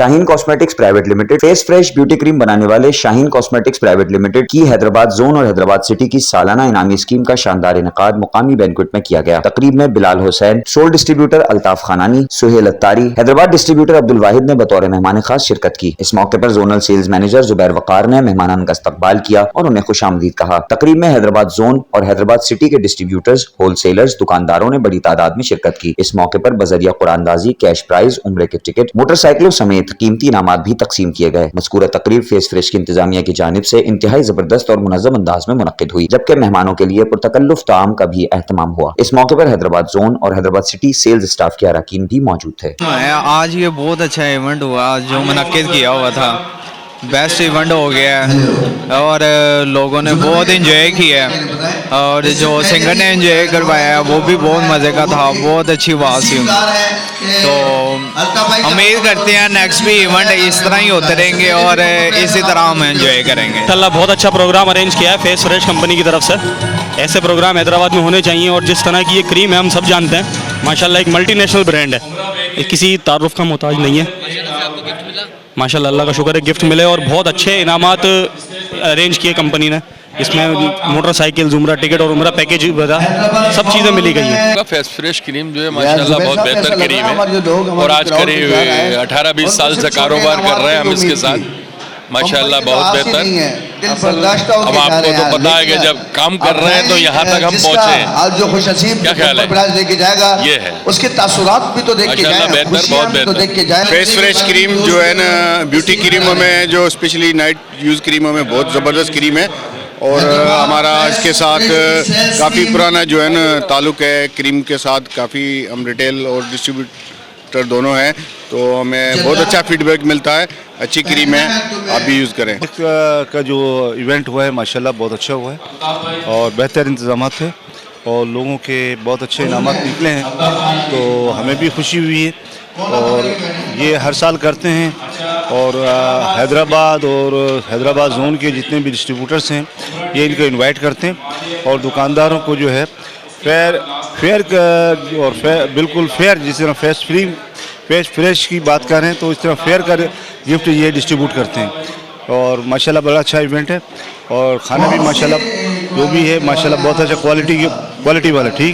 Shaheen cosmetics private limited face fresh beauty cream बनाने वाले Shaheen cosmetics private limited की Hyderabad zone और हैदराबाद सिटी की सालाना इनामी स्कीम का शानदार इनेकाद मुकामी बैंक्वेट में किया गया। तकरीब में Bilal Hussain, sole distributor Altaf Khanani, Suhail Attari, Hyderabad distributor Abdul Wahid ने बतौर मेहमान खास शिरकत की। इस मौके पर zonal sales manager Zubair Waqar ने मेहमानान का इस्तकबाल किया और उन्हें खुशामदीद कहा। तकरीब में हैदराबाद जोन और हैदराबाद सिटी के डिस्ट्रीब्यूटर्स, होलसेलर्स, दुकानदारों ने बड़ी तादाद में शिरकत की। इस मौके पर बजरिया कुरानदाजी, कैश प्राइज, उम्रे के टिकट, मोटरसाइकिलों समेत कीमती इनामात भी तकसीम किए गए। मज़कूरा तकरीब फेस फ्रेश की इंतजामिया की जानिब से इंतहाई जबरदस्त और मुनज़्ज़म अंदाज में मुनक्किद हुई, जबकि मेहमानों के लिए पुरतकल्लुफ ताम का भी एहतमाम हुआ। इस मौके पर हैदराबाद जोन और हैदराबाद सिटी सेल्स स्टाफ के अरकान भी मौजूद थे। आज ये बहुत अच्छा इवेंट हुआ जो मुनक्किद किया हुआ था, बेस्ट इवेंट हो गया है और लोगों ने बहुत इंजॉय किया और जो सिंगर ने इंजॉय करवाया वो भी बहुत मज़े का था, बहुत अच्छी बात थी। तो उम्मीद करते हैं नेक्स्ट भी इवेंट इस तरह ही होते रहेंगे और इसी तरह हम एंजॉय करेंगे। इंशाल्लाह बहुत अच्छा प्रोग्राम अरेंज किया है फेस फ्रेश कंपनी की तरफ से। ऐसे प्रोग्राम हैदराबाद में होने चाहिए और जिस तरह की ये क्रीम है हम सब जानते हैं, माशाल्लाह एक मल्टीनेशनल ब्रांड है, ये किसी तारुफ का मोहताज नहीं है। माशाल्लाह अल्लाह का शुक्र है गिफ्ट मिले और बहुत अच्छे इनामात अरेंज किए कंपनी ने। इसमें मोटरसाइकिल, उम्रा टिकट और उम्रा पैकेज वगैरह सब चीज़ें मिली गई हैं। फेस फ्रेश क्रीम जो है माशाल्लाह बहुत बेहतर क्रीम है और आज करीब 18-20 साल से कारोबार कर रहे हैं हम इसके साथ, माशाल्लाह बहुत बेहतर। अब आपको तो पता है कि जब काम कर रहे हैं तो यहाँ तक हम पहुँचे हैं, क्या ख्याल है? ये है उसके तासुरात भी तो देख के जाएं, बेहतर, बहुत बेहतर। फेस फ्रेश क्रीम जो है ना ब्यूटी क्रीमों में, जो स्पेशली नाइट यूज़ क्रीमों में बहुत ज़बरदस्त क्रीम है और हमारा इसके साथ काफ़ी पुराना जो है ना ताल्लुक़ है क्रीम के साथ। काफ़ी हम रिटेल और डिस्ट्रीब्यूटर दोनों हैं, तो हमें बहुत अच्छा फीडबैक मिलता है। अच्छी क्रीम है, आप भी यूज़ करें। का जो इवेंट हुआ है माशाल्लाह बहुत अच्छा हुआ है और बेहतर इंतजाम थे और लोगों के बहुत अच्छे इनामात निकले हैं, तो हमें भी खुशी हुई है और ये हर साल करते हैं। और हैदराबाद जोन के जितने भी डिस्ट्रीब्यूटर्स हैं ये इनको इनवाइट करते हैं और दुकानदारों को जो है बिल्कुल फेयर, जिस तरह फेस फ्रेश की बात कर रहे हैं तो इस तरह फेयर का गिफ्ट ये डिस्ट्रीब्यूट करते हैं और माशाल्लाह बड़ा अच्छा इवेंट है और खाना भी माशाल्लाह जो भी है माशाल्लाह बहुत अच्छा क्वालिटी वाला। ठीक।